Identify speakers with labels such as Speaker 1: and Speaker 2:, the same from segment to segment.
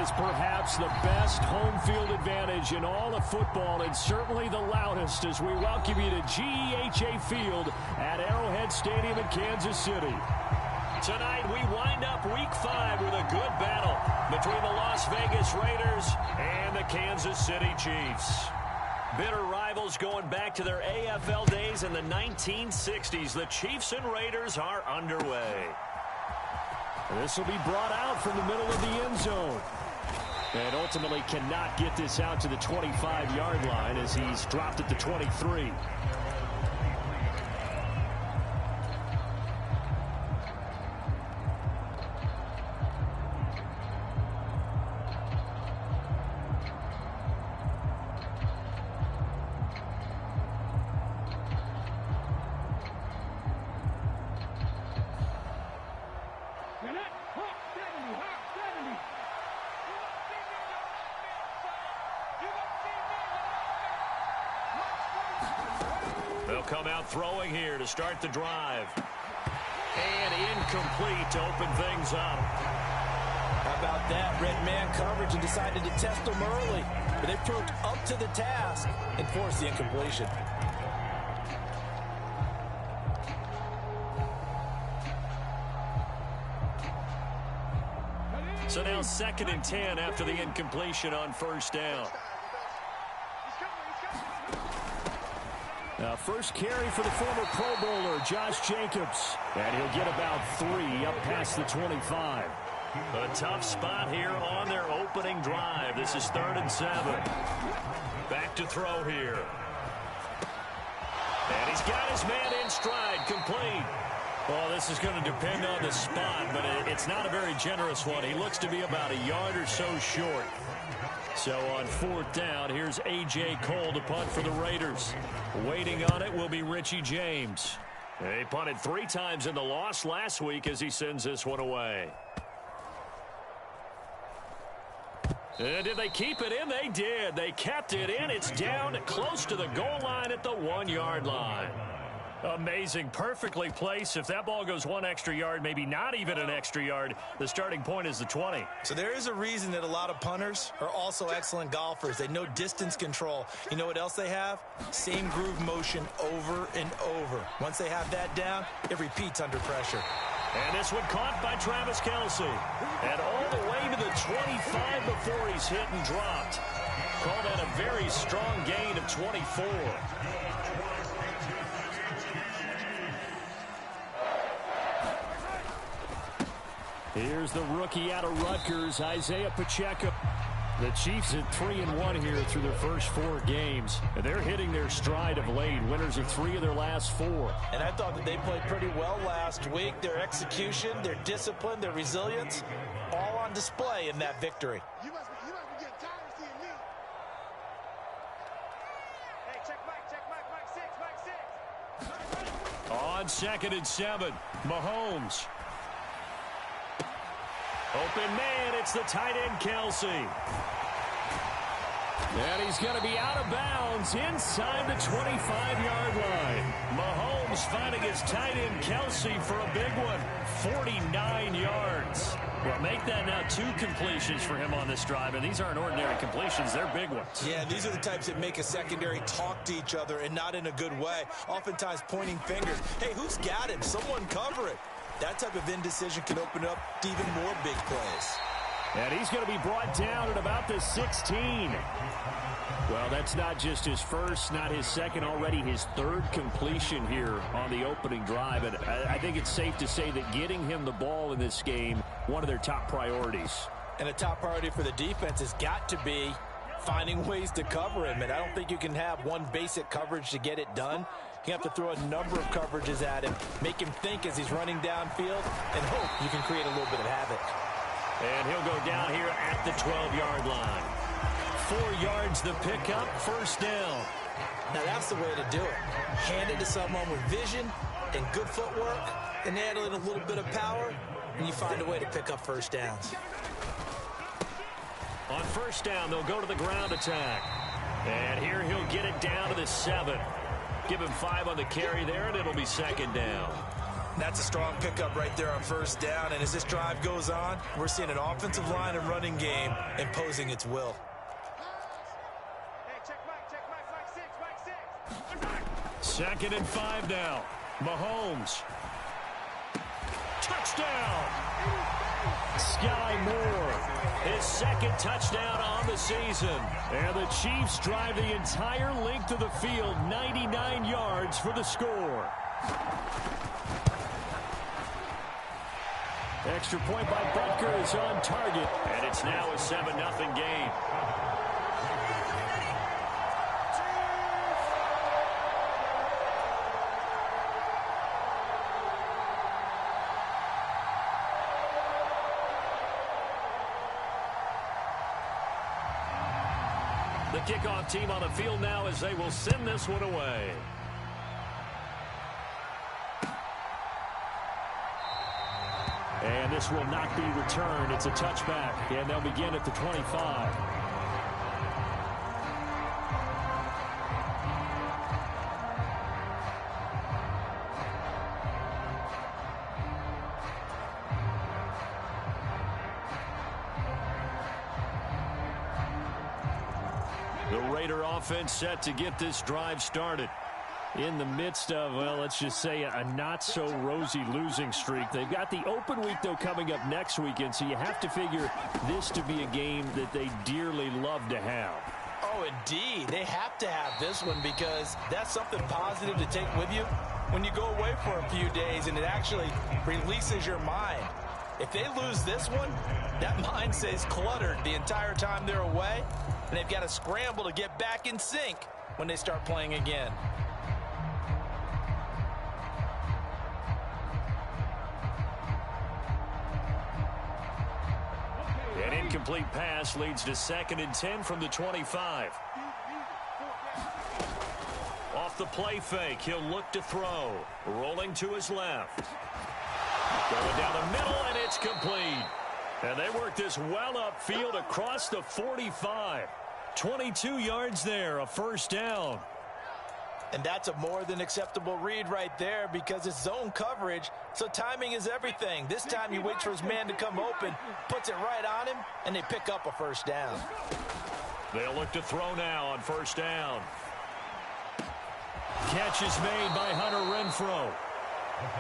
Speaker 1: has perhaps the best home field advantage in all of football, and certainly the loudest, as we welcome you to GEHA Field at Arrowhead Stadium in Kansas City. Tonight, we wind up Week 5 with a good battle between the Las Vegas Raiders and the Kansas City Chiefs. Bitter rivals going back to their AFL days in the 1960s. The Chiefs and Raiders are underway. This will be brought out from the middle of the end zone. And ultimately cannot get this out to the 25-yard line as he's dropped at the 23.
Speaker 2: They'll come out throwing here to start the drive. And incomplete to open things up.
Speaker 3: How about that? Red man coverage and decided to test them early. But they proved up to the task and forced the incompletion.
Speaker 2: So now 2nd and 10 after the incompletion on first down.
Speaker 1: Now first carry for the former Pro Bowler, Josh Jacobs. And he'll get about 3 up past the 25.
Speaker 2: A tough spot here on their opening drive. This is 3rd and 7. Back to throw here. And he's got his man in stride, complete. Well, this is going to depend on the spot, but it's not a very generous one. He looks to be about a yard or so short. So on 4th down, here's A.J. Cole to punt for the Raiders. Waiting on it will be Richie James. They punted 3 times in the loss last week as he sends this one away. And did they keep it in? They did. They kept it in. It's down close to the goal line at the 1-yard line. Amazing. Perfectly placed. If that ball goes 1 extra yard, maybe not even an extra yard, the starting point is the 20.
Speaker 3: So there is a reason that a lot of punters are also excellent golfers. They know distance control. You know what else they have? Same groove motion over and over. Once they have that down, it repeats under pressure.
Speaker 2: And this one caught by Travis Kelce. And all the way to the 25 before he's hit and dropped. Call that a very strong gain of 24.
Speaker 1: Here's the rookie out of Rutgers, Isaiah Pacheco. The Chiefs at 3-1 here through their first 4 games. They're hitting their stride of late. Winners of 3 of their last 4.
Speaker 3: And I thought that they played pretty well last week. Their execution, their discipline, their resilience, all on display in that victory.
Speaker 4: You must be getting tired of seeing me. Hey, check Mike 6.
Speaker 2: On 2nd and 7, Mahomes. Open man, it's the tight end, Kelce.
Speaker 1: And he's going to be out of bounds inside the 25-yard line.
Speaker 2: Mahomes finding his tight end, Kelce, for a big one. 49 yards. Well, make that now 2 completions for him on this drive, and these aren't ordinary completions. They're big ones.
Speaker 3: Yeah, these are the types that make a secondary talk to each other and not in a good way. Oftentimes pointing fingers. Hey, who's got him? Someone cover it. That type of indecision can open up to even more big plays.
Speaker 1: And he's going to be brought down at about the 16. Well, that's not just his first, not his second, already his 3rd completion here on the opening drive. And I think it's safe to say that getting him the ball in this game, one of their top priorities.
Speaker 3: And a top priority for the defense has got to be finding ways to cover him. And I don't think you can have one basic coverage to get it done. You have to throw a number of coverages at him, make him think as he's running downfield, and hope you can create a little bit of havoc.
Speaker 2: And he'll go down here at the 12-yard line. 4 yards the pickup, first down.
Speaker 3: Now that's the way to do it. Hand it to someone with vision and good footwork, and add in a little bit of power, and you find a way to pick up first downs.
Speaker 2: On first down, they'll go to the ground attack. And here he'll get it down to the 7. Give him 5 on the carry there, and it'll be 2nd down.
Speaker 3: That's a strong pickup right there on first down. And as this drive goes on, we're seeing an offensive line and running game imposing its will.
Speaker 4: Hey, check Mike 6.
Speaker 1: 2nd and 5 now. Mahomes. Touchdown! Sky Moore. His 2nd touchdown on the season. And the Chiefs drive the entire length of the field, 99 yards for the score. Extra point by Butker is on target.
Speaker 2: And it's now a 7-0 game. The kickoff team on the field now as they will send this one away.
Speaker 1: And this will not be returned. It's a touchback, and they'll begin at the 25. The Raider offense set to get this drive started. In the midst of, well, let's just say a not-so-rosy losing streak. They've got the open week, though, coming up next weekend, so you have to figure this to be a game that they dearly love to have.
Speaker 3: Oh, indeed. They have to have this one because that's something positive to take with you when you go away for a few days, and it actually releases your mind. If they lose this one, that mind stays cluttered the entire time they're away, and they've got to scramble to get back in sync when they start playing again.
Speaker 1: An incomplete pass leads to 2nd and 10 from the 25. Off the play fake, he'll look to throw. Rolling to his left. Going down the middle, and it's complete. And they work this well upfield across the 45. 22 yards there, a 1st down.
Speaker 3: And that's a more than acceptable read right there because it's zone coverage, so timing is everything. This time he waits for his man to come open, puts it right on him, and they pick up a 1st down.
Speaker 1: They'll look to throw now on 1st down. Catch is made by Hunter Renfrow.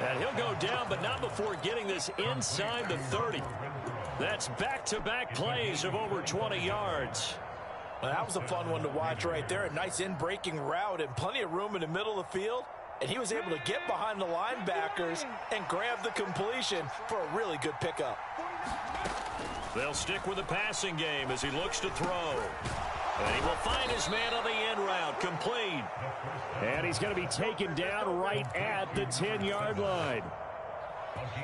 Speaker 1: And he'll go down, but not before getting this inside the 30. That's back-to-back plays of over 20 yards.
Speaker 3: Well, that was a fun one to watch right there. A nice in-breaking route and plenty of room in the middle of the field. And he was able to get behind the linebackers and grab the completion for a really good pickup.
Speaker 1: They'll stick with the passing game as he looks to throw. And he will find his man on the end route, complete. And he's going to be taken down right at the 10-yard line.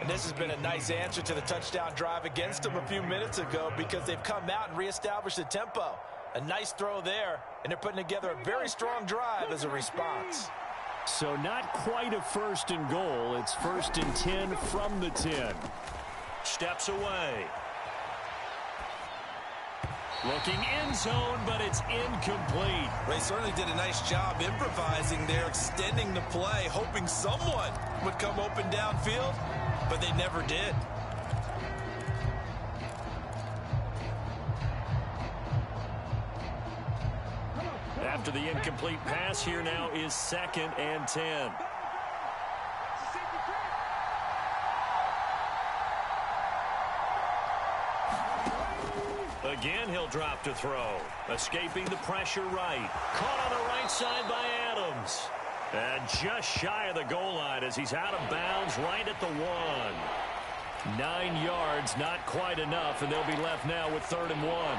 Speaker 3: And this has been a nice answer to the touchdown drive against them a few minutes ago because they've come out and reestablished the tempo. A nice throw there, and they're putting together a very strong drive as a response.
Speaker 1: So not quite a 1st and goal. It's 1st and 10 from the 10. Steps away. Looking end zone, but it's incomplete.
Speaker 3: They certainly did a nice job improvising there, extending the play, hoping someone would come open downfield, but they never did.
Speaker 1: After the incomplete pass, here now is 2nd and 10. Again, he'll drop to throw. Escaping the pressure right. Caught on the right side by Adams. And just shy of the goal line as he's out of bounds right at the 1. 9 yards, not quite enough, and they'll be left now with 3rd and 1.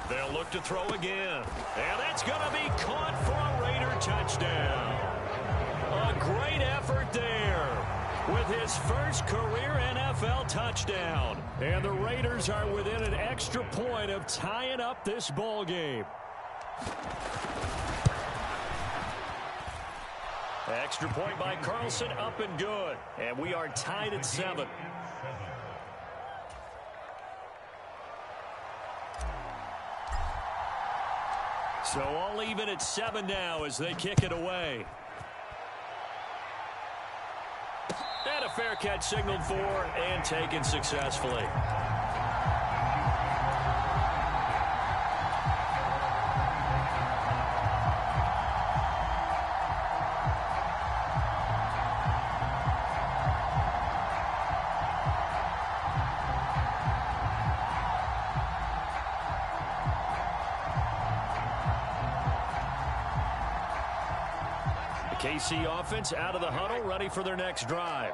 Speaker 1: They'll look to throw again. And that's going to be caught for a Raider touchdown. A great effort there with his first career NFL touchdown. And the Raiders are within an extra point of tying up this ball game. Extra point by Carlson, up and good. And we are tied at 7.
Speaker 2: So all even at 7 now as they kick it away. And a fair catch signaled for and taken successfully. KC offense out of the huddle, ready for their next drive.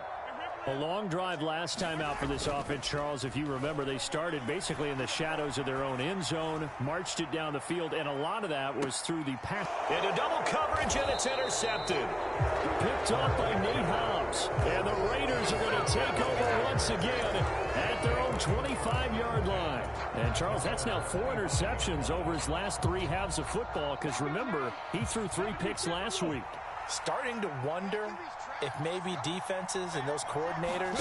Speaker 2: A long drive last time out for this offense, Charles. If you remember, they started basically in the shadows of their own end zone, marched it down the field, and a lot of that was through the pass.
Speaker 1: Into double coverage, and it's intercepted. Picked off by Nate Hobbs. And the Raiders are going to take over once again at their own 25-yard line. And, Charles, that's now 4 interceptions over his last 3 halves of football, because, remember, he threw 3 picks last week.
Speaker 3: Starting to wonder if maybe defenses and those coordinators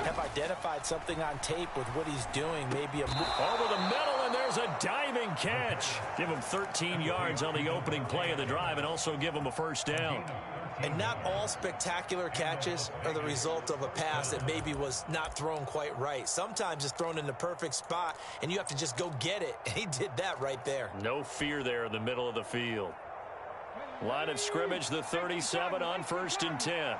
Speaker 3: have identified something on tape with what he's doing. Maybe
Speaker 1: over the middle, and there's a diving catch. Give him 13 yards on the opening play of the drive and also give him a first down.
Speaker 3: And not all spectacular catches are the result of a pass that maybe was not thrown quite right. Sometimes it's thrown in the perfect spot, and you have to just go get it. And he did that right there.
Speaker 2: No fear there in the middle of the field. Line of scrimmage, the 37 on 1st and 10.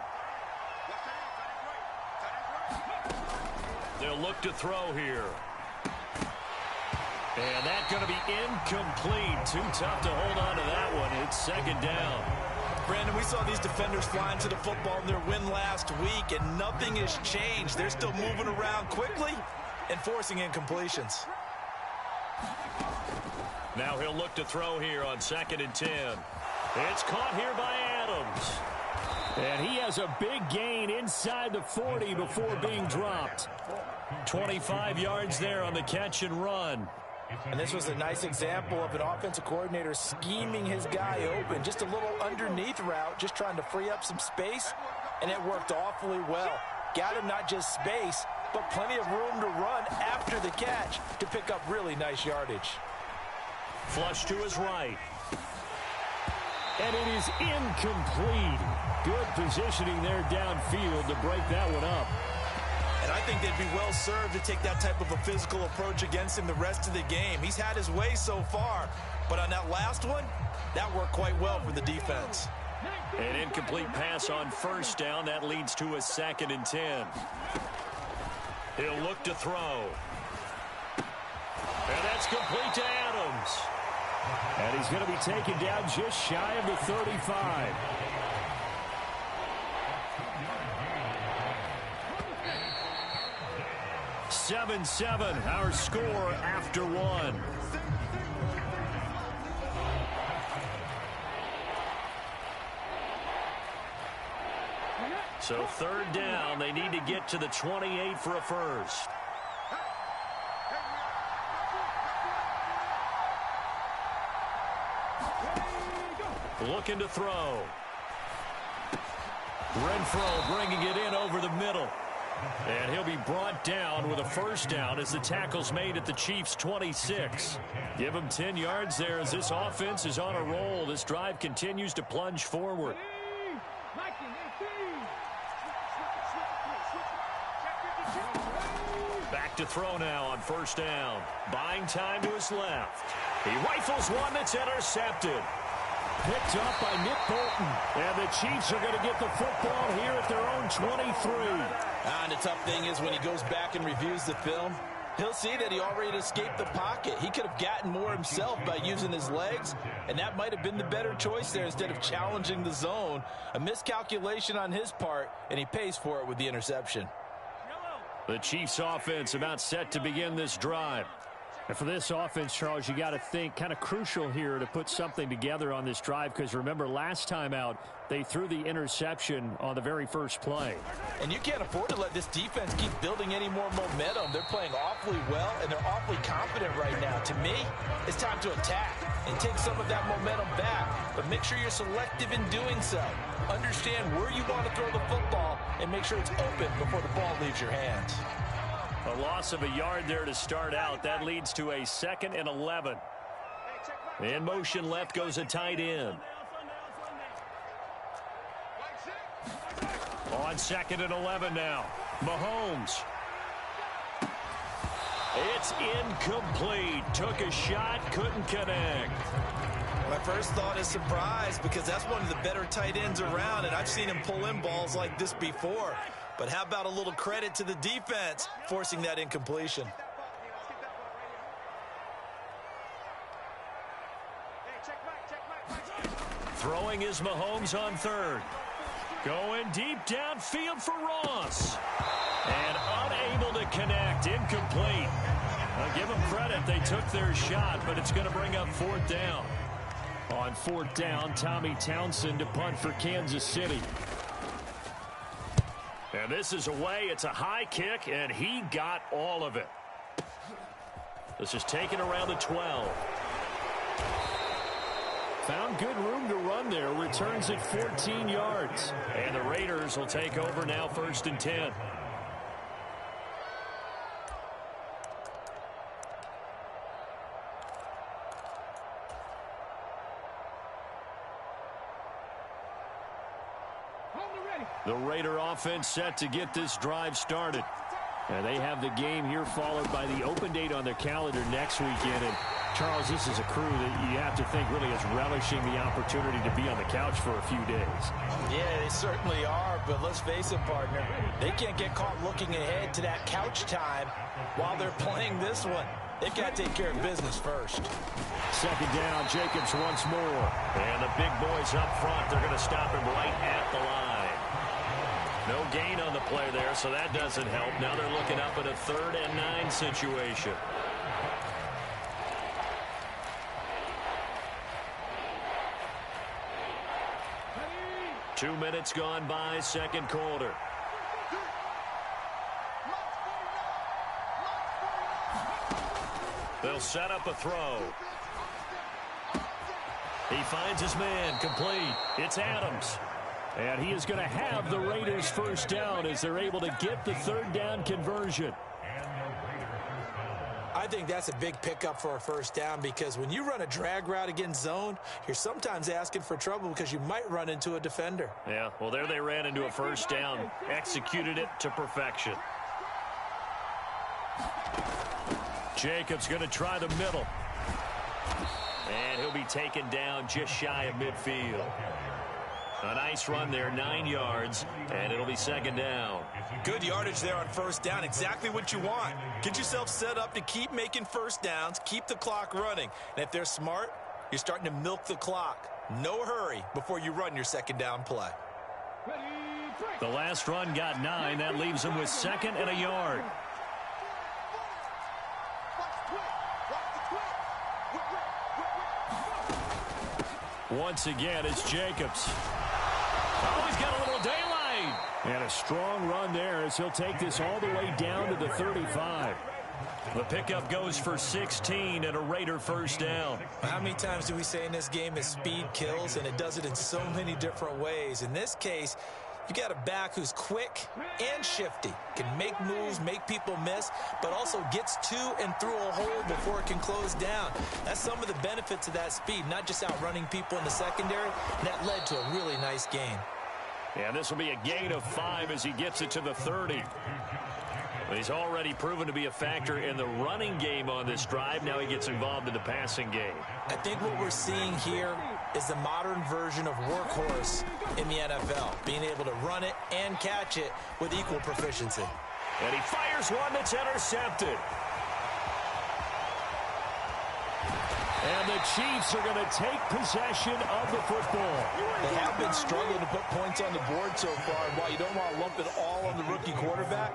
Speaker 2: They'll look to throw here.
Speaker 1: And that's going to be incomplete. Too tough to hold on to that one. It's 2nd down.
Speaker 3: Brandon, we saw these defenders flying to the football in their win last week, and nothing has changed. They're still moving around quickly and forcing incompletions.
Speaker 2: Now he'll look to throw here on 2nd and 10.
Speaker 1: It's caught here by Adams. And he has a big gain inside the 40 before being dropped.
Speaker 2: 25 yards there on the catch and run.
Speaker 3: And this was a nice example of an offensive coordinator scheming his guy open. Just a little underneath route, just trying to free up some space, and it worked awfully well. Got him not just space, but plenty of room to run after the catch to pick up really nice yardage.
Speaker 2: Flush to his right.
Speaker 1: And it is incomplete. Good positioning there downfield to break that one up.
Speaker 3: And I think they'd be well served to take that type of a physical approach against him the rest of the game. He's had his way so far, but on that last one, that worked quite well for the defense.
Speaker 2: An incomplete pass on 1st down. That leads to a 2nd and 10. He'll look to throw.
Speaker 1: And that's complete to Adams. And he's going to be taken down just shy of the 35. Seven, our score after 1.
Speaker 2: So 3rd down, they need to get to the 28 for a first. Looking to throw.
Speaker 1: Renfro bringing it in over the middle. And he'll be brought down with a first down as the tackle's made at the Chiefs' 26. Give him 10 yards there as this offense is on a roll. This drive continues to plunge forward.
Speaker 2: Back to throw now on 1st down. Buying time to his left. He rifles one that's intercepted.
Speaker 1: Picked up by Nick Bolton. And the Chiefs are going to get the football here at their own 23.
Speaker 3: And the tough thing is when he goes back and reviews the film, he'll see that he already escaped the pocket. He could have gotten more himself by using his legs, and that might have been the better choice there instead of challenging the zone. A miscalculation on his part, and he pays for it with the interception.
Speaker 1: The Chiefs offense about set to begin this drive. And for this offense, Charles, you got to think kind of crucial here to put something together on this drive, because remember last time out they threw the interception on the very first play.
Speaker 3: And you can't afford to let this defense keep building any more momentum. They're playing awfully well, and they're awfully confident right now. To me, it's time to attack and take some of that momentum back, but make sure you're selective in doing so. Understand where you want to throw the football and make sure it's open before the ball leaves your hands.
Speaker 2: A loss of a yard there to start out. That leads to a 2nd and 11. In motion left goes a tight end. On 2nd and 11 now. Mahomes. It's incomplete. Took a shot, couldn't connect.
Speaker 3: My first thought is surprise because that's one of the better tight ends around, and I've seen him pull in balls like this before. But how about a little credit to the defense forcing that incompletion?
Speaker 2: Throwing is Mahomes on 3rd. Going deep downfield for Ross. And unable to connect. Incomplete. I'll give them credit. They took their shot, but it's going to bring up 4th down. On 4th down, Tommy Townsend to punt for Kansas City. And this is away. It's a high kick, and he got all of it. This is taken around the 12. Found good room to run there. Returns at 14 yards. And the Raiders will take over now 1st and 10. The Raider offense set to get this drive started. And they have the game here followed by the open date on their calendar next weekend. And Charles, this is a crew that you have to think really is relishing the opportunity to be on the couch for a few days.
Speaker 3: Yeah, they certainly are, but let's face it, partner. They can't get caught looking ahead to that couch time while they're playing this one. They've got to take care of business first.
Speaker 2: 2nd down, Jacobs once more. And the big boys up front, they're going to stop him right at the line. No gain on the play there, so that doesn't help. Now they're looking up at a 3rd and 9 situation. Two minutes gone by, 2nd quarter. They'll set up a throw. He finds his man, complete. It's Adams. And he is going to have the Raiders 1st down as they're able to get the 3rd down conversion.
Speaker 3: I think that's a big pickup for a 1st down because when you run a drag route against zone, you're sometimes asking for trouble because you might run into a defender.
Speaker 2: Yeah, well, there they ran into a 1st down, executed it to perfection. Jacobs going to try the middle. And he'll be taken down just shy of midfield. A nice run there, 9 yards, and it'll be 2nd down.
Speaker 3: Good yardage there on 1st down, exactly what you want. Get yourself set up to keep making 1st downs, keep the clock running. And if they're smart, you're starting to milk the clock. No hurry before you run your 2nd down play.
Speaker 2: The last run got 9. That leaves them with 2nd and a yard. Once again, it's Jacobs. Oh, he's got a little daylight. And a strong run there as he'll take this all the way down to the 35. The pickup goes for 16 and a Raider 1st down.
Speaker 3: How many times do we say in this game is speed kills, and it does it in so many different ways. In this case, you got a back who's quick and shifty, can make moves, make people miss, but also gets to and through a hole before it can close down. That's some of the benefits of that speed, not just outrunning people in the secondary. That led to a really nice gain.
Speaker 2: Yeah, this will be a gain of 5 as he gets it to the 30. But he's already proven to be a factor in the running game on this drive. Now he gets involved in the passing game.
Speaker 3: I think what we're seeing here is the modern version of workhorse in the NFL, being able to run it and catch it with equal proficiency.
Speaker 2: And he fires one that's intercepted. And the Chiefs are going to take possession of the football.
Speaker 3: They have been struggling to put points on the board so far. And while you don't want to lump it all on the rookie quarterback,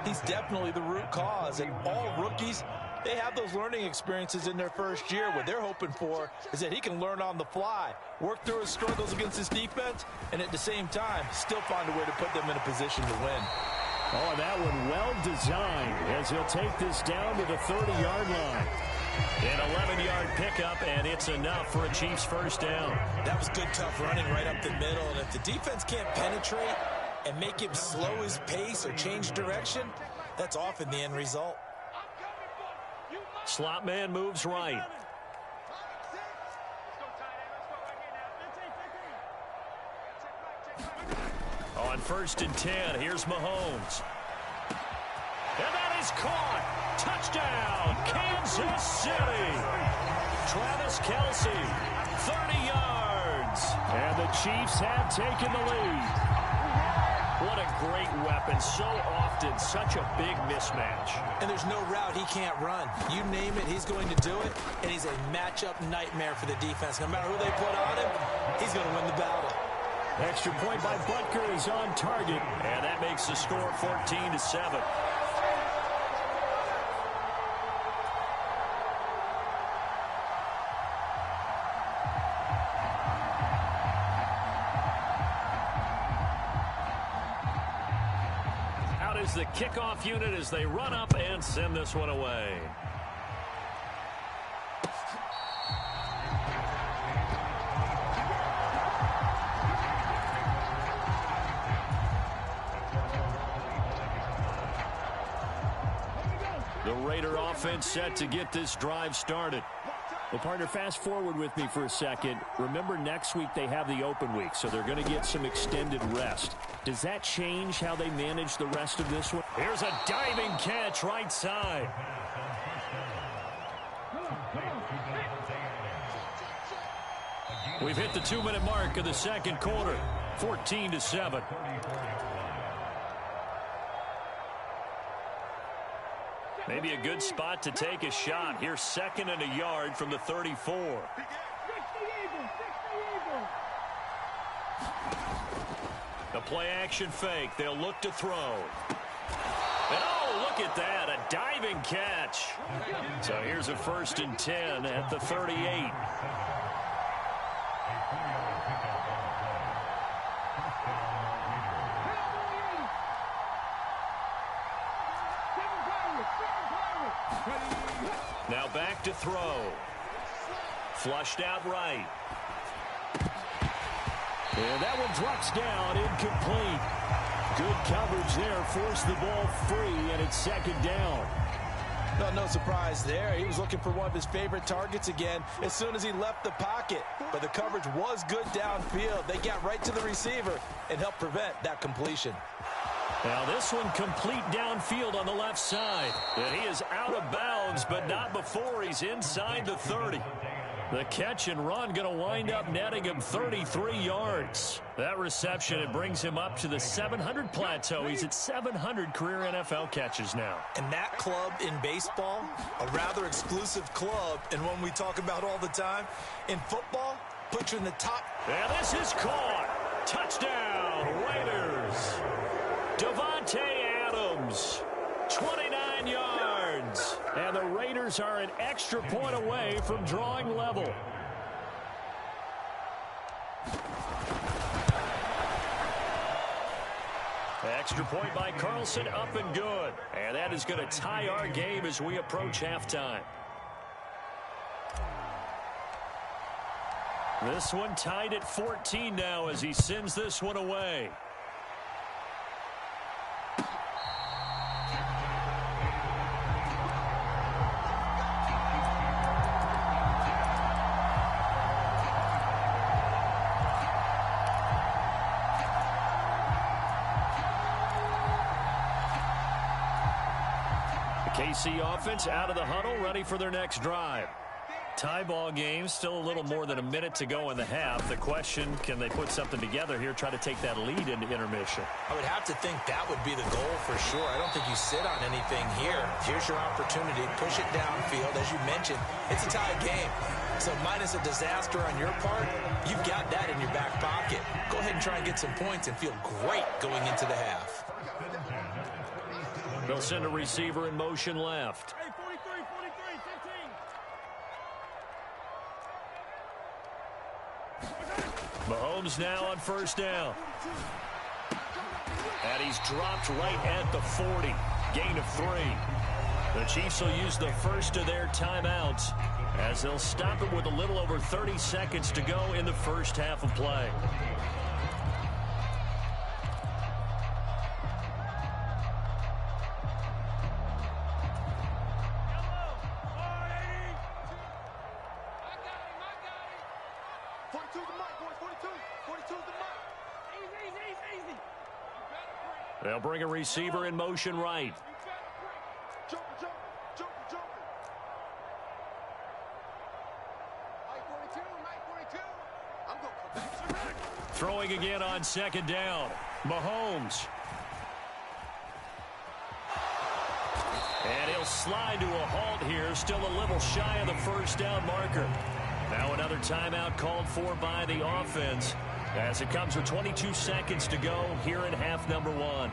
Speaker 3: he's definitely the root cause. And all rookies, they have those learning experiences in their first year. What they're hoping for is that he can learn on the fly, work through his struggles against his defense, and at the same time, still find a way to put them in a position to win.
Speaker 2: Oh, that one well designed as he'll take this down to the 30-yard line. An 11-yard pickup, and it's enough for a Chiefs 1st down.
Speaker 3: That was good, tough running right up the middle. And if the defense can't penetrate and make him slow his pace or change direction, that's often the end result.
Speaker 2: Slot man moves right. On 1st and 10, here's Mahomes. And that is caught. Touchdown, Kansas City. Travis Kelce, 30 yards.
Speaker 1: And the Chiefs have taken the lead.
Speaker 2: What a great weapon. So often, such a big mismatch.
Speaker 3: And there's no route he can't run. You name it, he's going to do it. And he's a matchup nightmare for the defense. No matter who they put on him, he's going to win the battle.
Speaker 1: Extra point by Butker is on target.
Speaker 2: And that makes the score 14-7. Out is the kickoff unit as they run up and send this one away. The Raider offense set to get this drive started.
Speaker 1: Well, partner, fast forward with me for a second. Remember, next week they have the open week, so they're going to get some extended rest. Does that change how they manage the rest of this one?
Speaker 2: Here's a diving catch right side. We've hit the 2-minute mark of the second quarter. 14-7. Maybe a good spot to take a shot. Here's 2nd and a yard from the 34. The play action fake. They'll look to throw. And oh, look at that. A diving catch. So here's a 1st and 10 at the 38. Now back to throw. Flushed out right.
Speaker 1: And that one drops down, incomplete. Good coverage there, forced the ball free, and it's 2nd down.
Speaker 3: No surprise there. He was looking for one of his favorite targets again as soon as he left the pocket. But the coverage was good downfield. They got right to the receiver and helped prevent that completion.
Speaker 2: Now this one complete downfield on the left side. And he is out of bounds, but not before he's inside the 30. The catch and run going to wind up netting him 33 yards. That reception, it brings him up to the 700 plateau. He's at 700 career NFL catches now.
Speaker 3: And that club in baseball, a rather exclusive club, and one we talk about all the time. In football, put you in the top.
Speaker 2: And this is caught. Touchdown, Raiders. Devontae Adams, 29 yards.
Speaker 1: And the Raiders are an extra point away from drawing level.
Speaker 2: Extra point by Carlson, up and good. And that is going to tie our game as we approach halftime. This one tied at 14 now as he sends this one away. KC offense out of the huddle, ready for their next drive. Tie ball game, still a little more than a minute to go in the half. The question, can they put something together here, try to take that lead into intermission?
Speaker 3: I would have to think that would be the goal for sure. I don't think you sit on anything here. Here's your opportunity. Push it downfield. As you mentioned, it's a tie game. So minus a disaster on your part, you've got that in your back pocket. Go ahead and try and get some points and feel great going into the half.
Speaker 2: They'll send a receiver in motion left.
Speaker 4: Hey, 43, 15.
Speaker 2: Mahomes now on 1st down. And he's dropped right at the 40. Gain of 3. The Chiefs will use the first of their timeouts as they'll stop it with a little over 30 seconds to go in the first half of play.
Speaker 1: They'll bring a receiver in motion right. Throwing again on second down. Mahomes. And he'll slide to a halt here. Still a little shy of the first down marker. Now another timeout called for by the offense as it comes with 22 seconds to go here in half number 1.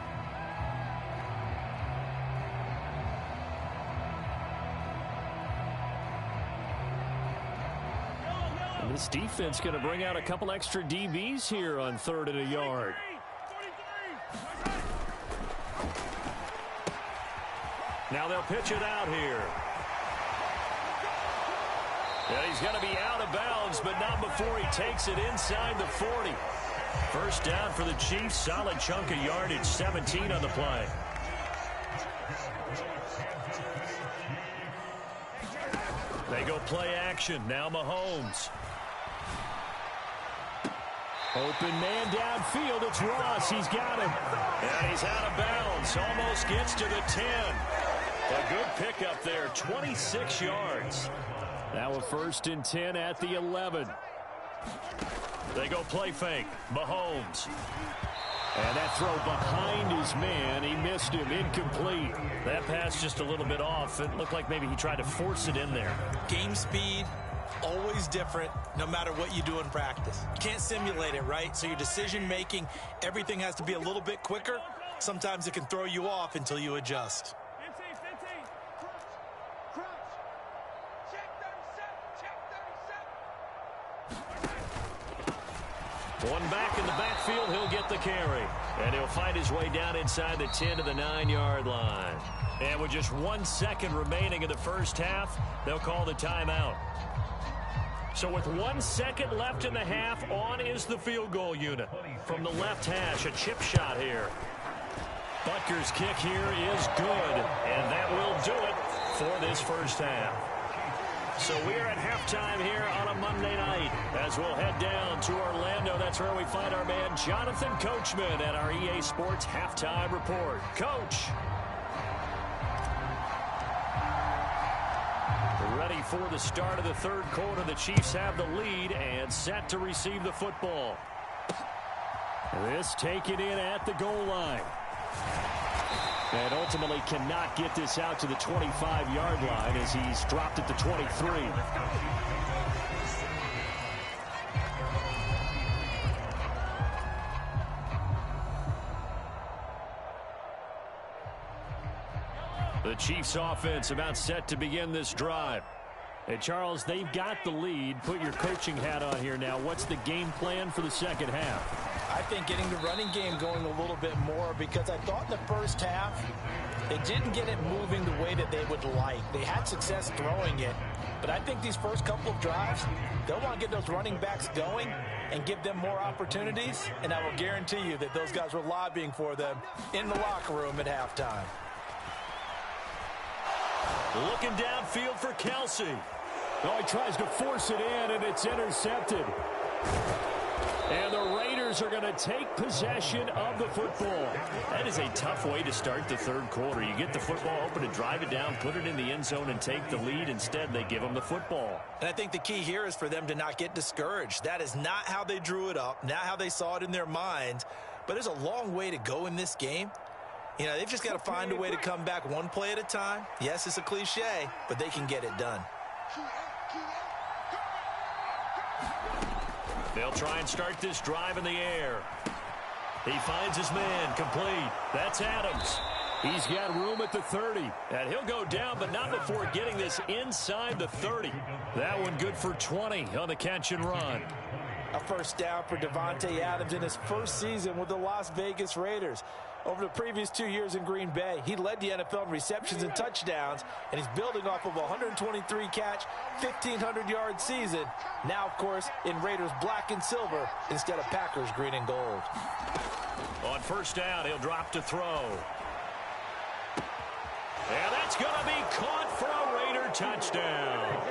Speaker 1: And this defense going to bring out a couple extra DBs here on 3rd and a yard. Now they'll pitch it out here. And he's going to be out of bounds, but not before he takes it inside the 40. First down for the Chiefs. Solid chunk of yardage, 17 on the play. They go play action. Now Mahomes. Open man downfield. It's Ross. He's got him. And he's out of bounds. Almost gets to the 10. A good pickup there. 26 yards. Now a 1st and 10 at the 11. They go play fake. Mahomes. And that throw behind his man. He missed him. Incomplete. That pass just a little bit off. It looked like maybe he tried to force it in there.
Speaker 3: Game speed, always different no matter what you do in practice. You can't simulate it, right? So your decision making, everything has to be a little bit quicker. Sometimes it can throw you off until you adjust.
Speaker 1: One back in the backfield, he'll get the carry. And he'll find his way down inside the 10 to the 9-yard line. And with just 1 second remaining in the first half, they'll call the timeout. So with 1 second left in the half, on is the field goal unit. From the left hash, a chip shot here. Butker's kick here is good. And that will do it for this first half. So we're at halftime here on a Monday night as we'll head down to Orlando. That's where we find our man Jonathan Coachman at our EA Sports Halftime Report. Coach. Ready for the start of the 3rd quarter. The Chiefs have the lead and set to receive the football. This taken in at the goal line. And ultimately cannot get this out to the 25-yard line as he's dropped at the 23. The Chiefs offense about set to begin this drive. Hey, Charles, they've got the lead. Put your coaching hat on here now. What's the game plan for the second half?
Speaker 3: I think getting the running game going a little bit more because I thought in the first half they didn't get it moving the way that they would like. They had success throwing it, but I think these first couple of drives, they'll want to get those running backs going and give them more opportunities, and I will guarantee you that those guys were lobbying for them in the locker room at halftime.
Speaker 1: Looking downfield for Kelsey. Oh, he tries to force it in, and it's intercepted. And the Raiders are going to take possession of the football. That is a tough way to start the 3rd quarter. You get the football open and drive it down, put it in the end zone, and take the lead. Instead, they give them the football.
Speaker 3: And I think the key here is for them to not get discouraged. That is not how they drew it up, not how they saw it in their minds. But there's a long way to go in this game. You know, they've just got to find a way to come back one play at a time. Yes, it's a cliche, but they can get it done.
Speaker 1: They'll try and start this drive in the air. He finds his man, complete. That's Adams. He's got room at the 30. And he'll go down, but not before getting this inside the 30. That one good for 20 on the catch and run.
Speaker 3: A first down for Davante Adams in his first season with the Las Vegas Raiders. Over the previous 2 years in Green Bay, he led the NFL in receptions and touchdowns, and he's building off of a 123-catch, 1,500-yard season. Now, of course, in Raiders black and silver instead of Packers green and gold.
Speaker 1: On first down, he'll drop to throw. And that's going to be caught for a Raider touchdown.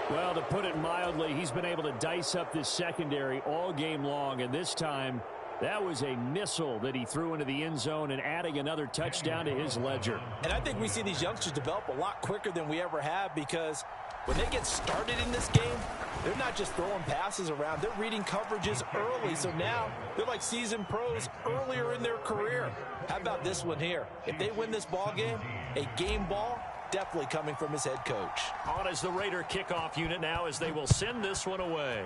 Speaker 1: Well, to put it mildly, he's been able to dice up this secondary all game long, and this time That was a missile that he threw into the end zone and adding another touchdown to his ledger.
Speaker 3: And I think we see these youngsters develop a lot quicker than we ever have, because when they get started in this game, they're not just throwing passes around. They're reading coverages early. So now they're like seasoned pros earlier in their career. How about this one here? If they win this ball game, a game ball, definitely coming from his head coach.
Speaker 2: On as the Raider kickoff unit now, as they will send this one away.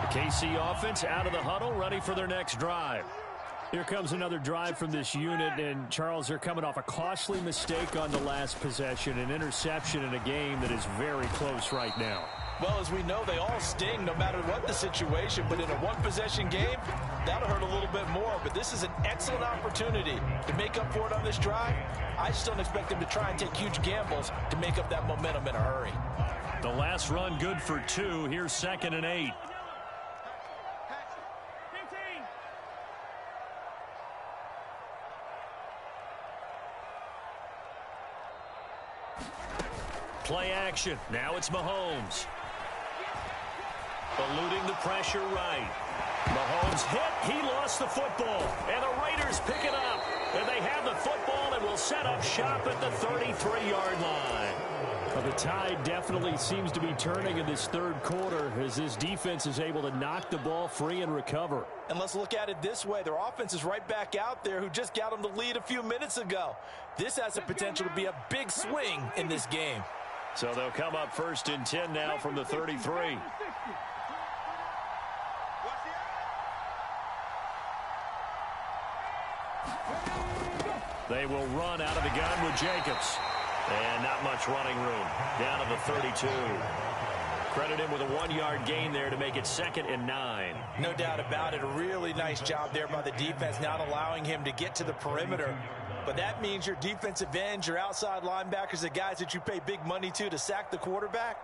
Speaker 2: KC offense out of the huddle, ready for their next drive. Here comes another drive from this unit, and Charles, they're coming off a costly mistake on the last possession, an interception in a game that is very close right now.
Speaker 3: Well, as we know, they all sting no matter what the situation, but in a one-possession game, that'll hurt a little bit more. But this is an excellent opportunity to make up for it on this drive. I just don't expect them to try and take huge gambles to make up that momentum in a hurry.
Speaker 2: The last run good for 2. Here's 2nd and 8. Play action. Now it's Mahomes. Eluding the pressure right. Mahomes hit. He lost the football. And the Raiders pick it up. And they have the football and will set up shop at the 33-yard line.
Speaker 1: Well, the tide definitely seems to be turning in this third quarter as this defense is able to knock the ball free and recover.
Speaker 3: And let's look at it this way. Their offense is right back out there who just got them the lead a few minutes ago. This has the potential to be a big swing in this game.
Speaker 2: So they'll come up 1st and 10 now from the 33. They will run out of the gun with Jacobs. And not much running room. Down to the 32. Credit him with a 1-yard gain there to make it 2nd and 9.
Speaker 3: No doubt about it. A really nice job there by the defense, not allowing him to get to the perimeter. But that means your defensive ends, your outside linebackers, the guys that you pay big money to sack the quarterback,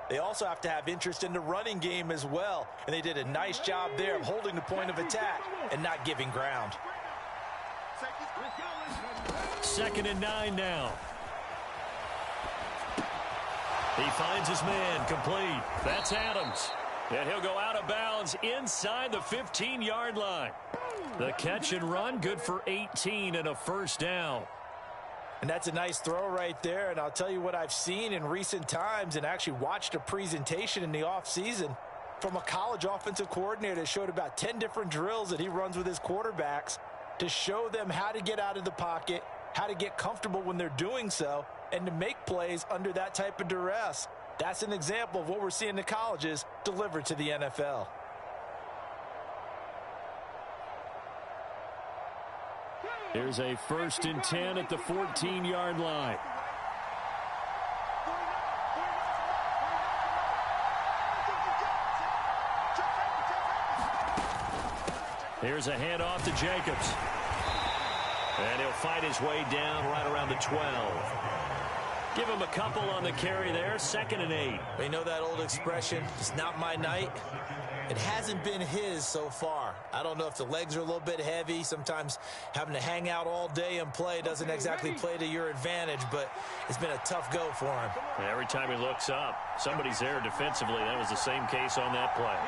Speaker 3: they also have to have interest in the running game as well. And they did a nice job there of holding the point of attack and not giving ground.
Speaker 2: 2nd and 9 now. He finds his man complete. That's Adams. And he'll go out of bounds inside the 15-yard line. The catch and run, good for 18 and a 1st down.
Speaker 3: And that's a nice throw right there. And I'll tell you what I've seen in recent times and actually watched a presentation in the offseason from a college offensive coordinator that showed about 10 different drills that he runs with his quarterbacks to show them how to get out of the pocket, how to get comfortable when they're doing so, and to make plays under that type of duress. That's an example of what we're seeing in the colleges delivered to the NFL.
Speaker 1: Here's a 1st and 10 at the 14-yard line.
Speaker 2: Here's a handoff to Jacobs. And he'll fight his way down right around the 12. Give him a couple on the carry there. 2nd and 8.
Speaker 3: You know that old expression, it's not my night? It hasn't been his so far. I don't know if the legs are a little bit heavy. Sometimes having to hang out all day and play doesn't exactly play to your advantage, but it's been a tough go for him.
Speaker 2: Every time he looks up, somebody's there defensively. That was the same case on that play.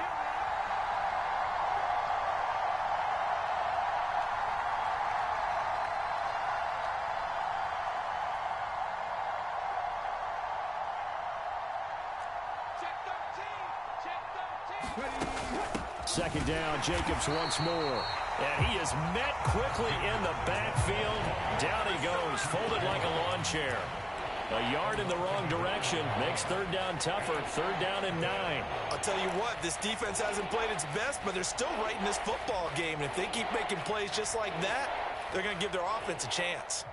Speaker 1: Second down, Jacobs once more.
Speaker 2: And he is met quickly in the backfield. Down he goes, folded like a lawn chair. A yard in the wrong direction makes 3rd down tougher. 3rd down and 9.
Speaker 3: I'll tell you what, this defense hasn't played its best, but they're still right in this football game. And if they keep making plays just like that, they're going to give their offense a chance.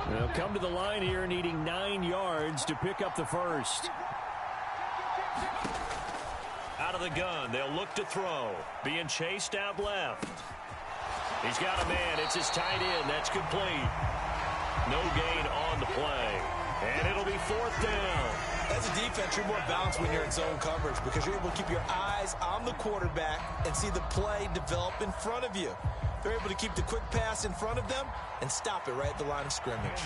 Speaker 1: They'll come to the line here needing 9 yards to pick up the 1st.
Speaker 2: Out of the gun, they'll look to throw. Being chased out left. He's got a man. It's his tight end. That's complete. No gain on the play.
Speaker 1: And it'll be 4th down.
Speaker 3: As a defense, you're more balanced when you're in zone coverage because you're able to keep your eyes on the quarterback and see the play develop in front of you. They're able to keep the quick pass in front of them and stop it right at the line of scrimmage.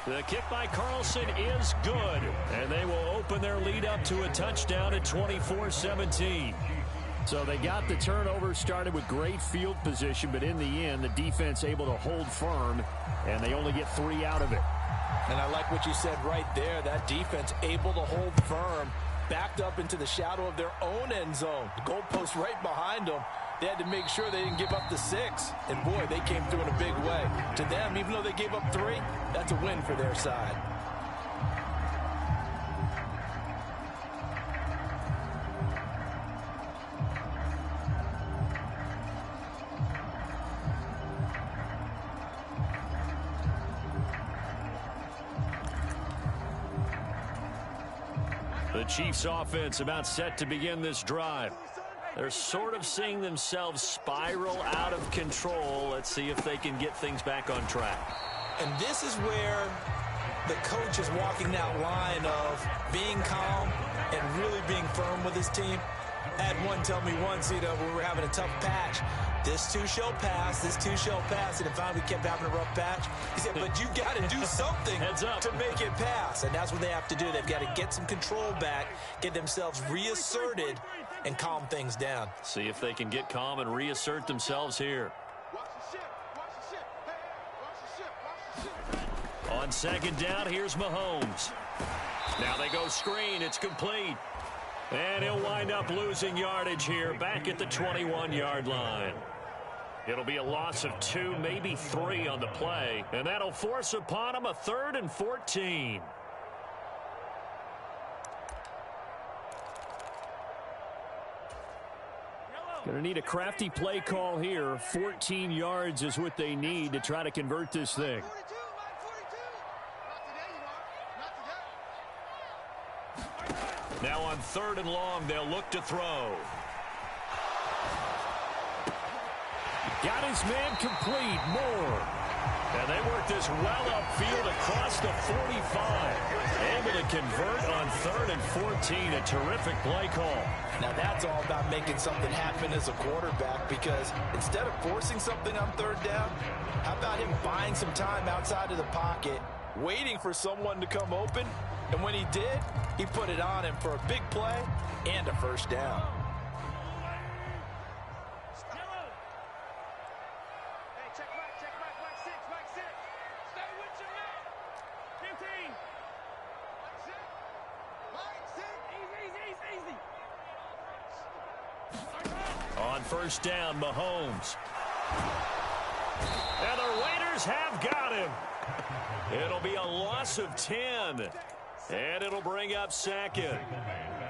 Speaker 1: The kick by Carlson is good, and they will open their lead up to a touchdown at 24-17. So they got the turnover started with great field position, but in the end, the defense able to hold firm, and they only get 3 out of it.
Speaker 3: And I like what you said right there. That defense able to hold firm, backed up into the shadow of their own end zone. The goalpost right behind them. They had to make sure they didn't give up the 6. And, boy, they came through in a big way. To them, even though they gave up 3, that's a win for their side.
Speaker 1: The Chiefs offense about set to begin this drive. They're sort of seeing themselves spiral out of control. Let's see if they can get things back on track.
Speaker 3: And this is where the coach is walking that line of being calm and really being firm with his team. I had one tell me once, when we were having a tough patch, this too shall pass, this too shall pass, and finally we kept having a rough patch. He said, but you got to do something to make it pass, and that's what they have to do. They've got to get some control back, get themselves reasserted, and calm things down.
Speaker 1: See if they can get calm and reassert themselves here. On 2nd down, here's Mahomes. Now they go screen. It's complete. And he'll wind up losing yardage here back at the 21-yard line. It'll be a loss of 2, maybe 3 on the play. And that'll force upon him a 3rd and 14. Going to need a crafty play call here. 14 yards is what they need to try to convert this thing. Now on 3rd and long, they'll look to throw. Got his man complete. Moore. And they work this well upfield across the 45. Able to convert on 3rd and 14. A terrific play call.
Speaker 3: Now that's all about making something happen as a quarterback, because instead of forcing something on 3rd down, how about him buying some time outside of the pocket, waiting for someone to come open, and when he did, he put it on him for a big play and a 1st down.
Speaker 1: On 1st down, Mahomes. And the Raiders have got him. It'll be a loss of 10. And it'll bring up 2nd.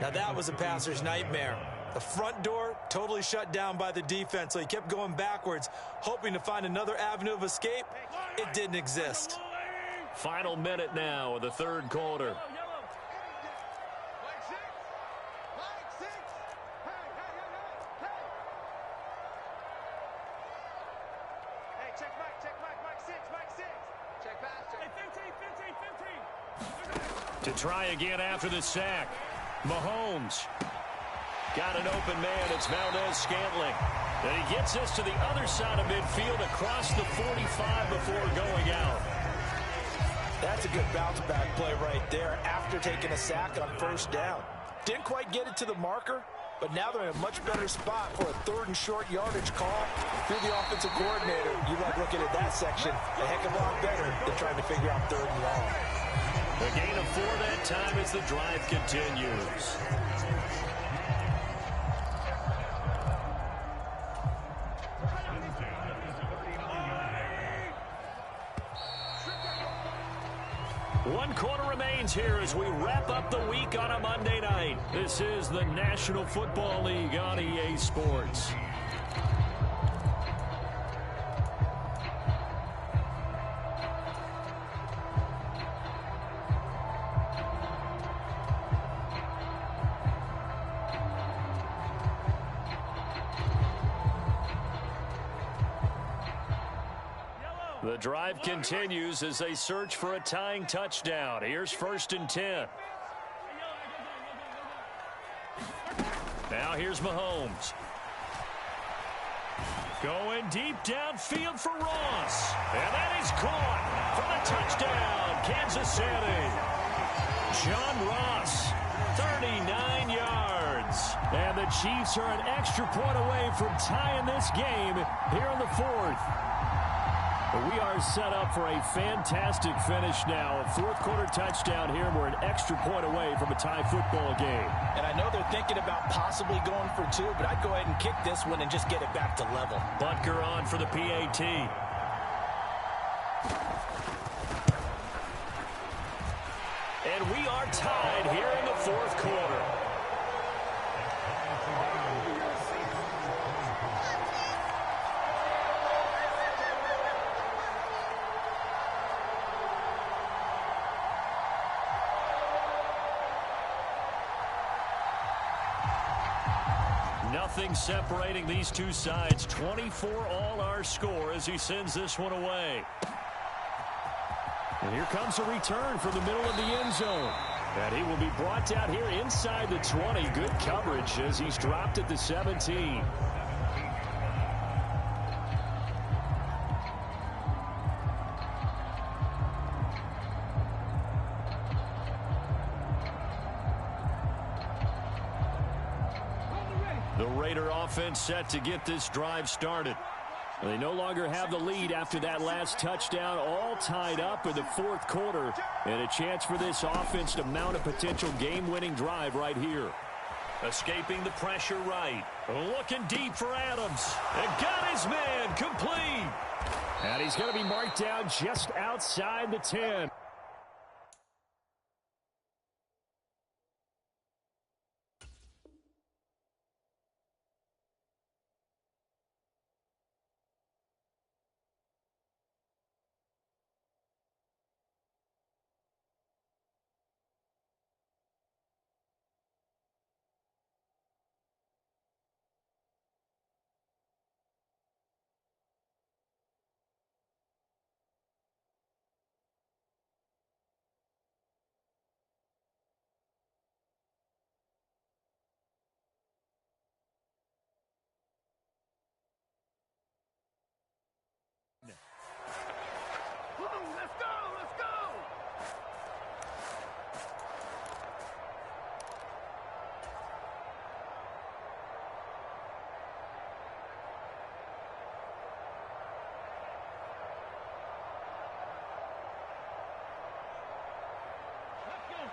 Speaker 3: Now that was a passer's nightmare. The front door totally shut down by the defense, so he kept going backwards, hoping to find another avenue of escape. It didn't exist.
Speaker 1: Final minute now of the 3rd quarter. To try again after the sack. Mahomes. Got an open man. It's Valdez-Scantling. And he gets this to the other side of midfield across the 45 before going out.
Speaker 3: That's a good bounce-back play right there after taking a sack on 1st down. Didn't quite get it to the marker, but now they're in a much better spot for a 3rd and short yardage call. If you're the offensive coordinator, you like looking at that section a heck of a lot better than trying to figure out 3rd and long.
Speaker 1: A gain of 4 that time as the drive continues. One quarter remains here as we wrap up the week on a Monday night. This is the National Football League on EA Sports. The drive continues as they search for a tying touchdown. Here's 1st and 10. Now here's Mahomes. Going deep downfield for Ross. And that is caught for the touchdown, Kansas City. John Ross, 39 yards. And the Chiefs are an extra point away from tying this game here in the 4th. We are set up for a fantastic finish now. A 4th quarter touchdown here, and we're an extra point away from a tie football game.
Speaker 3: And I know they're thinking about possibly going for 2, but I'd go ahead and kick this one and just get it back to level.
Speaker 1: Butker on for the PAT. And we are tied here in the 4th quarter. Nothing separating these two sides. 24 all our score as he sends this one away. And here comes a return from the middle of the end zone. And he will be brought down here inside the 20. Good coverage as he's dropped at the 17. The Raider offense set to get this drive started. They no longer have the lead after that last touchdown, all tied up in the 4th quarter. And a chance for this offense to mount a potential game-winning drive right here. Escaping the pressure right. Looking deep for Adams. And got his man complete. And he's going to be marked down just outside the 10.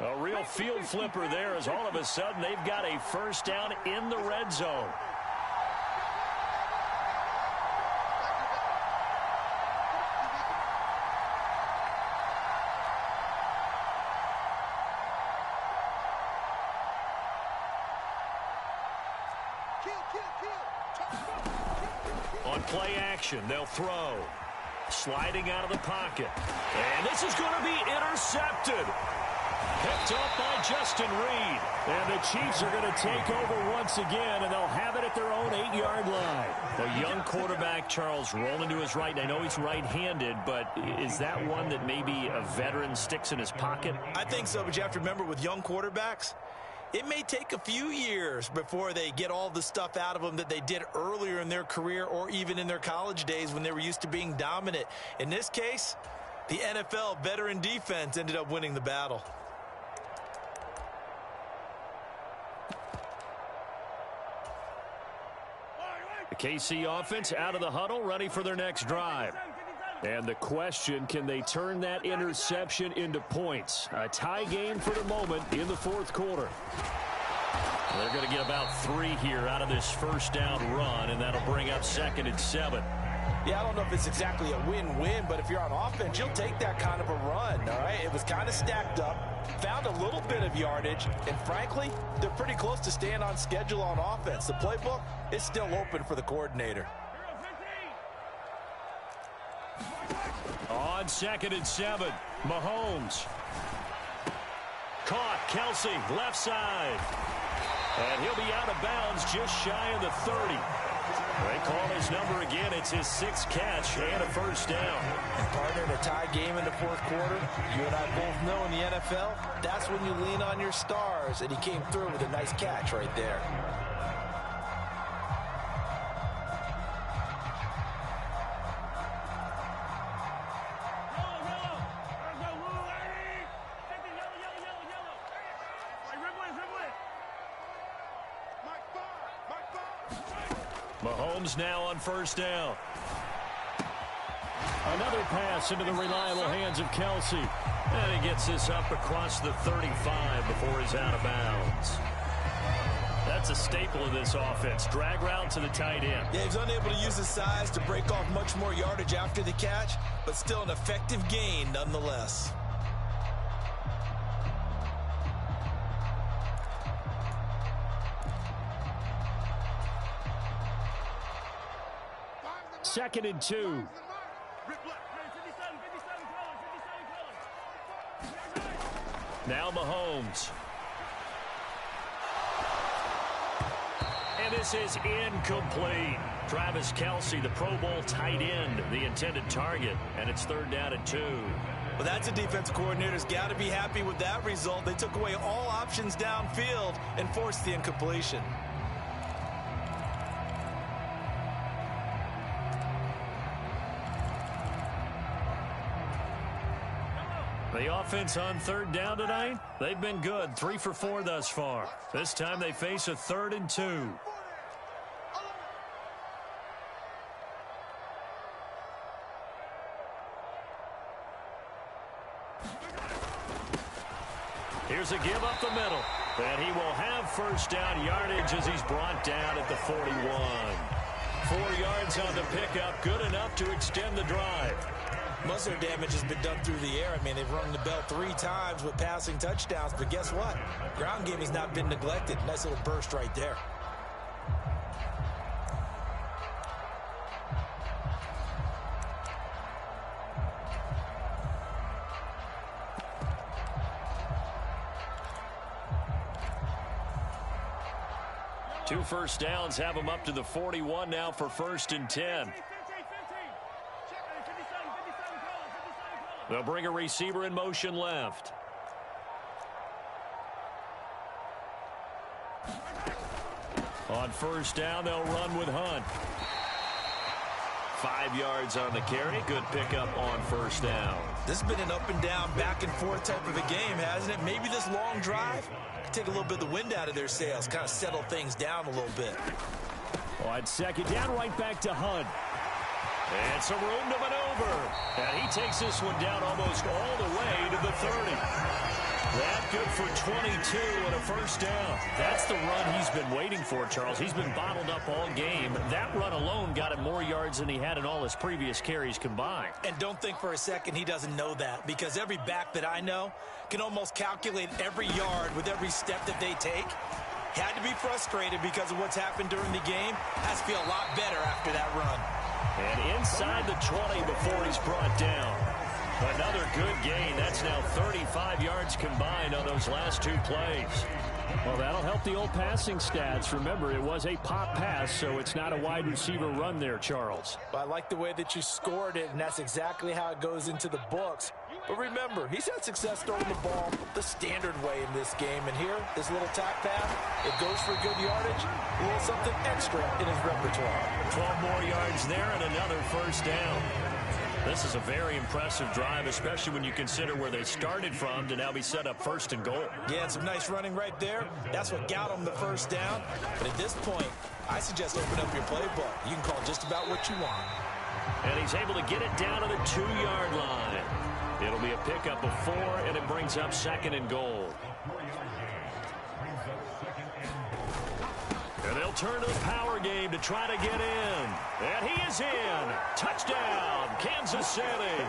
Speaker 1: A real field flipper there as all of a sudden they've got a first down in the red zone. On play action, they'll throw. Sliding out of the pocket. And this is going to be intercepted. Picked up by Justin Reed. And the Chiefs are going to take over once again, and they'll have it at their own 8-yard line. A young quarterback, Charles, rolling to his right. And I know he's right-handed, but is that one that maybe a veteran sticks in his pocket?
Speaker 3: I think so, but you have to remember with young quarterbacks, it may take a few years before they get all the stuff out of them that they did earlier in their career or even in their college days when they were used to being dominant. In this case, the NFL veteran defense ended up winning the battle.
Speaker 1: The KC offense out of the huddle, ready for their next drive. And the question, can they turn that interception into points? A tie game for the moment in the 4th quarter. They're going to get about 3 here out of this first down run, and that'll bring up 2nd and 7.
Speaker 3: Yeah, I don't know if it's exactly a win-win, but if you're on offense, you'll take that kind of a run, all right? It was kind of stacked up, found a little bit of yardage, and frankly, they're pretty close to staying on schedule on offense. The playbook is still open for the coordinator.
Speaker 1: On 2nd and 7, Mahomes. Caught, Kelsey, left side. And he'll be out of bounds just shy of the 30.
Speaker 2: They call his number again. It's his 6th catch and a first down.
Speaker 3: And partner, in a tie game in the 4th quarter, you and I both know in the NFL, that's when you lean on your stars, and he came through with a nice catch right there.
Speaker 2: Mahomes now on first down.
Speaker 1: Another pass into the reliable hands of Kelsey.
Speaker 2: And he gets this up across the 35 before he's out of bounds. That's a staple of this offense. Drag route to the tight end.
Speaker 3: Yeah, he's unable to use his size to break off much more yardage after the catch, but still an effective gain nonetheless.
Speaker 1: Second and 2.
Speaker 2: Now Mahomes. And this is incomplete. Travis Kelce, the Pro Bowl tight end, the intended target. And it's 3rd down and 2.
Speaker 3: Well, that's a defense coordinator's got to be happy with that result. They took away all options downfield and forced the incompletion.
Speaker 2: The offense on 3rd down tonight, they've been good. 3 for 4 thus far. This time they face a 3rd and 2. Here's a give up the middle. And he will have first down yardage as he's brought down at the 41. 4 yards on the pickup, good enough to extend the drive.
Speaker 3: Most of their damage has been done through the air. I mean, they've rung the bell 3 times with passing touchdowns, but guess what? Ground game has not been neglected. Nice little burst right there.
Speaker 2: Two first downs have him up to the 41 now for 1st and 10. They'll bring a receiver in motion left. On first down, they'll run with Hunt. 5 yards on the carry. Good pickup on first down.
Speaker 3: This has been an up and down, back and forth type of a game, hasn't it? Maybe this long drive could take a little bit of the wind out of their sails, kind of settle things down a little bit.
Speaker 1: On 2nd down, right back to Hunt.
Speaker 2: And some room to maneuver. And he takes this one down almost all the way to the 30. That good for 22 and a first down. That's the run he's been waiting for, Charles. He's been bottled up all game. That run alone got him more yards than he had in all his previous carries combined.
Speaker 3: And don't think for a second he doesn't know that, because every back that I know can almost calculate every yard with every step that they take. Had to be frustrated because of what's happened during the game. Has to feel a lot better after that run.
Speaker 2: And inside the 20 before he's brought down. Another good gain. That's now 35 yards combined on those last 2 plays.
Speaker 1: Well, that'll help the old passing stats. Remember, it was a pop pass, so it's not a wide receiver run there, Charles.
Speaker 3: Well, I like the way that you scored it, and that's exactly how it goes into the books. But remember, he's had success throwing the ball the standard way in this game. And here, this little tap pass, it goes for good yardage, a little something extra in his repertoire.
Speaker 2: 12 more yards there and another first down. This is a very impressive drive, especially when you consider where they started from to now be set up 1st and goal.
Speaker 3: Yeah, and some nice running right there. That's what got him the first down. But at this point, I suggest open up your playbook. You can call just about what you want.
Speaker 2: And he's able to get it down to the 2-yard line. It'll be a pickup of 4, and it brings up 2nd and goal. And they'll turn to the power game to try to get in. And he is in. Touchdown, Kansas City.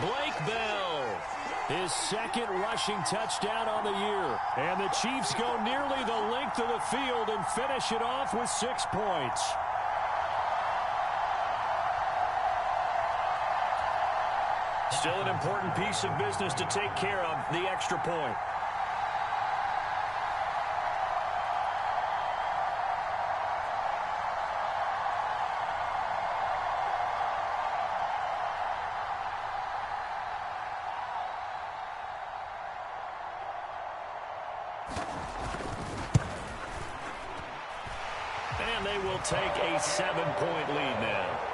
Speaker 2: Blake Bell.
Speaker 1: His 2nd rushing touchdown on the year. And the Chiefs go nearly the length of the field and finish it off with 6 points.
Speaker 2: Still an important piece of business to take care of, the extra point.
Speaker 1: And they will take a 7-point lead now.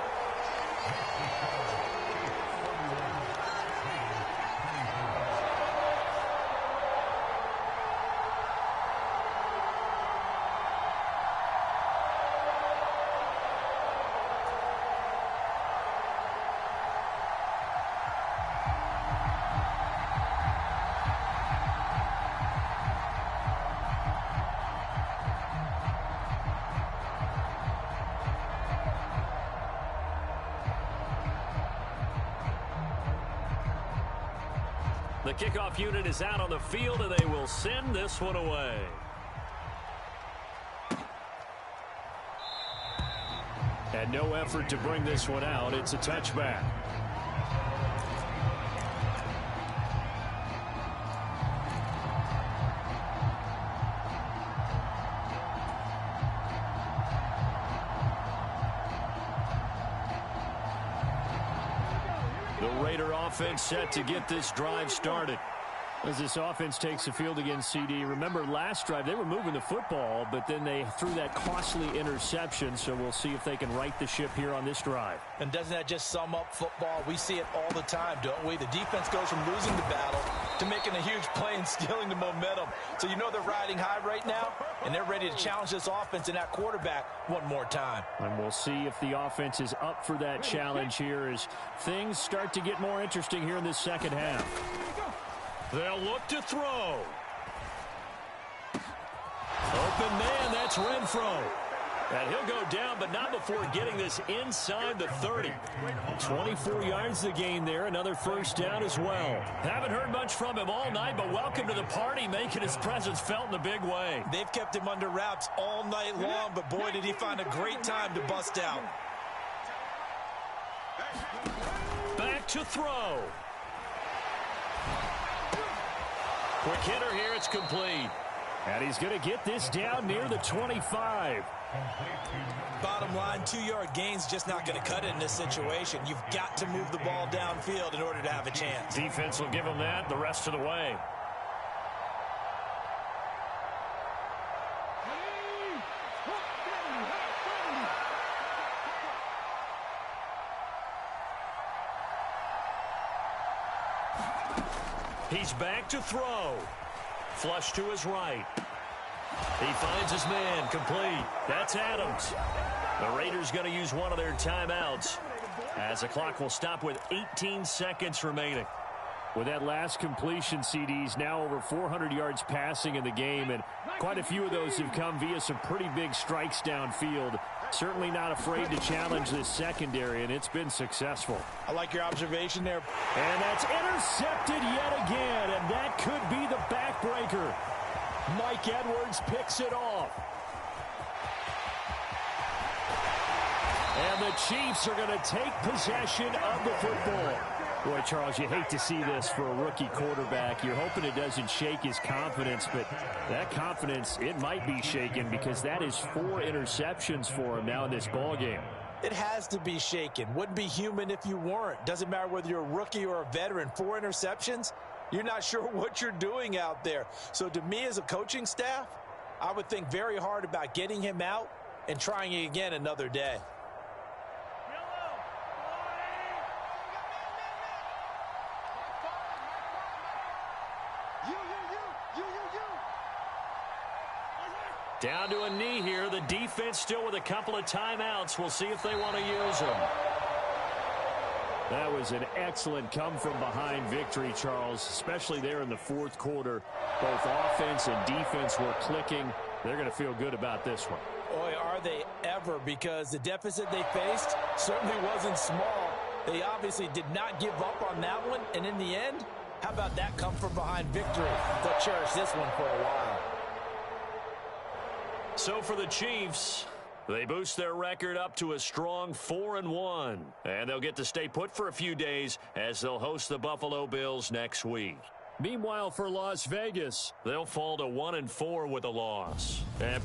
Speaker 1: The kickoff unit is out on the field, and they will send this one away. And no effort to bring this one out. It's a touchback. The Raider offense set to get this drive started. As this offense takes the field against CD, remember last drive they were moving the football, but then they threw that costly interception, so we'll see if they can right the ship here on this drive.
Speaker 3: And doesn't that just sum up football? We see it all the time, don't we? The defense goes from losing the battle to making a huge play and stealing the momentum. So you know they're riding high right now, and they're ready to challenge this offense and that quarterback one more time.
Speaker 1: And we'll see if the offense is up for that challenge here as things start to get more interesting here in this second half. They'll look to throw. Open man, that's Renfro. And he'll go down, but not before getting this inside the 30. 24 yards the gain there, another first down as well. Haven't heard much from him all night, but welcome to the party, making his presence felt in a big way.
Speaker 3: They've kept him under wraps all night long, but boy, did he find a great time to bust out.
Speaker 1: Back to throw. Quick hitter here, it's complete. And he's going to get this down near the 25.
Speaker 3: Bottom line, 2-yard gain's just not going to cut it in this situation. You've got to move the ball downfield in order to have a chance.
Speaker 1: Defense will give him that the rest of the way. He's back to throw. Flush to his right. He finds his man, complete. That's Adams. The Raiders going to use one of their timeouts as the clock will stop with 18 seconds remaining. With that last completion, CD's now over 400 yards passing in the game, and quite a few of those have come via some pretty big strikes downfield. Certainly not afraid to challenge this secondary, and it's been successful.
Speaker 3: I like your observation there.
Speaker 1: And that's intercepted yet again, and that could be the backbreaker. Mike Edwards picks it off. And the Chiefs are going to take possession of the football. Boy, Charles, you hate to see this for a rookie quarterback. You're hoping it doesn't shake his confidence, but that confidence, it might be shaken because that is 4 interceptions for him now in this ballgame.
Speaker 3: It has to be shaken. Wouldn't be human if you weren't. Doesn't matter whether you're a rookie or a veteran. 4 interceptions, you're not sure what you're doing out there. So to me as a coaching staff, I would think very hard about getting him out and trying it again another day.
Speaker 1: Down to a knee here. The defense still with a couple of timeouts. We'll see if they want to use them. That was an excellent come-from-behind victory, Charles, especially there in the fourth quarter. Both offense and defense were clicking. They're going to feel good about this one.
Speaker 3: Boy, are they ever, because the deficit they faced certainly wasn't small. They obviously did not give up on that one, and in the end, how about that come-from-behind victory? They'll cherish this one for a while.
Speaker 1: So for the Chiefs, they boost their record up to a strong 4-1. And they'll get to stay put for a few days as they'll host the Buffalo Bills next week. Meanwhile, for Las Vegas, they'll fall to 1-4 with a loss. And